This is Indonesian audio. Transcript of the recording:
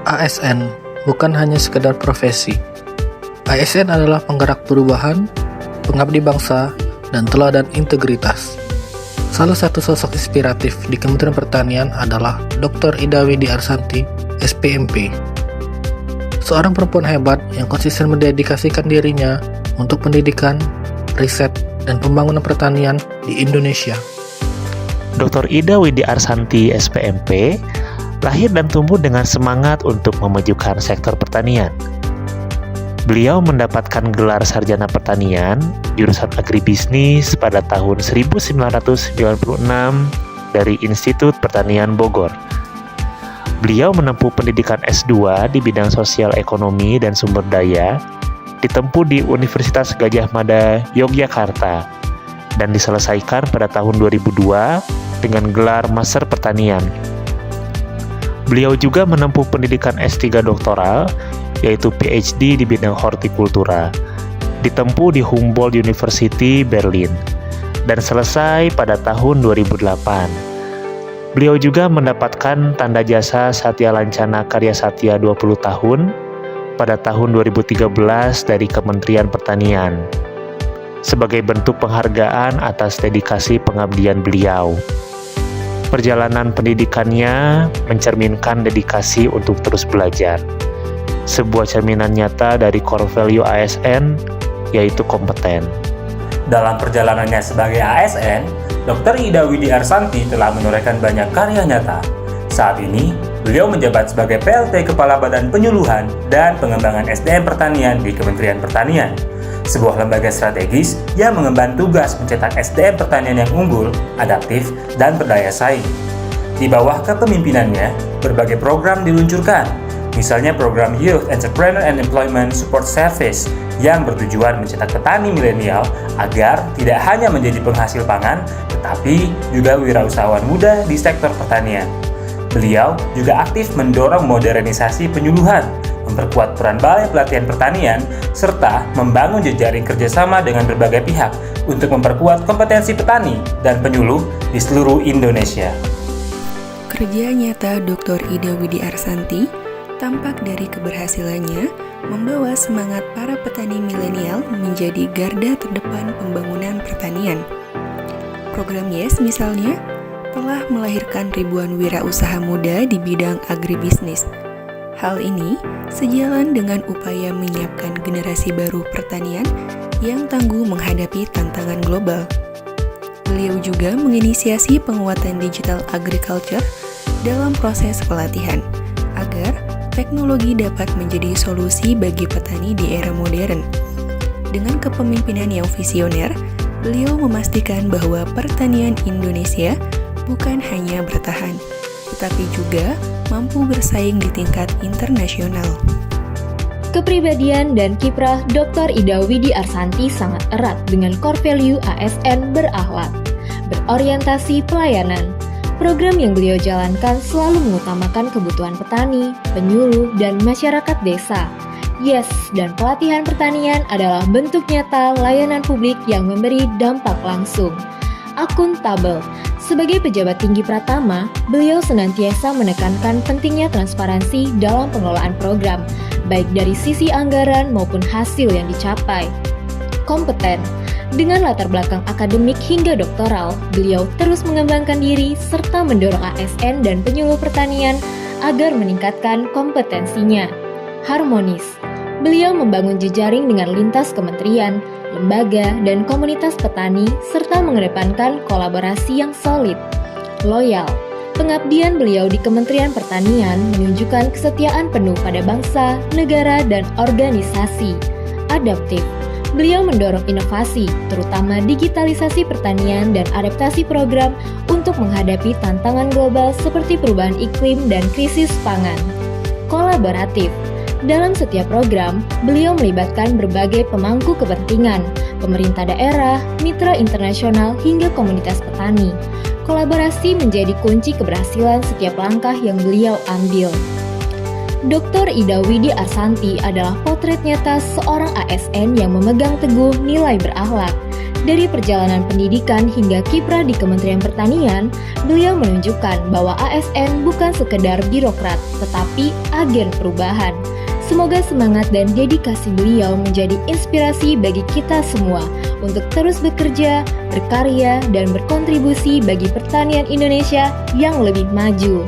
ASN bukan hanya sekedar profesi. ASN adalah penggerak perubahan, pengabdi bangsa, dan teladan integritas. Salah satu sosok inspiratif di Kementerian Pertanian adalah Dr. Ida Widi Arsanti, SPMP. Seorang perempuan hebat yang konsisten mendedikasikan dirinya untuk pendidikan, riset, dan pembangunan pertanian di Indonesia. Dr. Ida Widi Arsanti, SPMP, lahir dan tumbuh dengan semangat untuk memajukan sektor pertanian. Beliau mendapatkan gelar sarjana pertanian jurusan agribisnis pada tahun 1996 dari Institut Pertanian Bogor. Beliau menempuh pendidikan S2 di bidang sosial ekonomi dan sumber daya, ditempuh di Universitas Gadjah Mada, Yogyakarta, dan diselesaikan pada tahun 2002 dengan gelar Master Pertanian. Beliau juga menempuh pendidikan S3 doktoral, yaitu PhD di bidang hortikultura, ditempuh di Humboldt University, Berlin, dan selesai pada tahun 2008. Beliau juga mendapatkan tanda jasa Satya Lancana Karya Satya 20 tahun pada tahun 2013 dari Kementerian Pertanian, sebagai bentuk penghargaan atas dedikasi pengabdian beliau. Perjalanan pendidikannya mencerminkan dedikasi untuk terus belajar. Sebuah cerminan nyata dari core value ASN, yaitu kompeten. Dalam perjalanannya sebagai ASN, Dr. Ida Widi Arsanti telah menorehkan banyak karya nyata. Saat ini, beliau menjabat sebagai PLT Kepala Badan Penyuluhan dan Pengembangan SDM Pertanian di Kementerian Pertanian, sebuah lembaga strategis yang mengemban tugas mencetak SDM pertanian yang unggul, adaptif, dan berdaya saing. Di bawah kepemimpinannya, berbagai program diluncurkan, misalnya program Youth Entrepreneur and Employment Support Service yang bertujuan mencetak petani milenial agar tidak hanya menjadi penghasil pangan, tetapi juga wirausahawan muda di sektor pertanian. Beliau juga aktif mendorong modernisasi penyuluhan, memperkuat peran Balai Pelatihan Pertanian, serta membangun jejaring kerjasama dengan berbagai pihak untuk memperkuat kompetensi petani dan penyuluh di seluruh Indonesia. Kerja nyata Dr. Ida Widi Arsanti tampak dari keberhasilannya membawa semangat para petani milenial menjadi garda terdepan pembangunan pertanian. Program YES misalnya telah melahirkan ribuan wirausaha muda di bidang agribisnis. Hal ini sejalan dengan upaya menyiapkan generasi baru pertanian yang tangguh menghadapi tantangan global. Beliau juga menginisiasi penguatan digital agriculture dalam proses pelatihan, agar teknologi dapat menjadi solusi bagi petani di era modern. Dengan kepemimpinan yang visioner, beliau memastikan bahwa pertanian Indonesia bukan hanya bertahan, tetapi juga mampu bersaing di tingkat internasional. Kepribadian dan kiprah Dr. Ida Widi Arsanti sangat erat dengan core value ASN berakhlak, berorientasi pelayanan. Program yang beliau jalankan selalu mengutamakan kebutuhan petani, penyuluh, dan masyarakat desa. YES dan pelatihan pertanian adalah bentuk nyata layanan publik yang memberi dampak langsung. Akuntabel. Sebagai pejabat tinggi Pratama, beliau senantiasa menekankan pentingnya transparansi dalam pengelolaan program, baik dari sisi anggaran maupun hasil yang dicapai. Kompeten. Dengan latar belakang akademik hingga doktoral, beliau terus mengembangkan diri serta mendorong ASN dan penyuluh pertanian agar meningkatkan kompetensinya. Harmonis. Beliau membangun jejaring dengan lintas kementerian, lembaga, dan komunitas petani serta mengedepankan kolaborasi yang solid. Loyal. Pengabdian beliau di Kementerian Pertanian menunjukkan kesetiaan penuh pada bangsa, negara, dan organisasi. Adaptif. Beliau mendorong inovasi, terutama digitalisasi pertanian dan adaptasi program untuk menghadapi tantangan global seperti perubahan iklim dan krisis pangan. Kolaboratif. Dalam setiap program, beliau melibatkan berbagai pemangku kepentingan, pemerintah daerah, mitra internasional, hingga komunitas petani. Kolaborasi menjadi kunci keberhasilan setiap langkah yang beliau ambil. Dr. Ida Widi Arsanti adalah potret nyata seorang ASN yang memegang teguh nilai berakhlak. Dari perjalanan pendidikan hingga kiprah di Kementerian Pertanian, beliau menunjukkan bahwa ASN bukan sekedar birokrat, tetapi agen perubahan. Semoga semangat dan dedikasi beliau menjadi inspirasi bagi kita semua untuk terus bekerja, berkarya, dan berkontribusi bagi pertanian Indonesia yang lebih maju.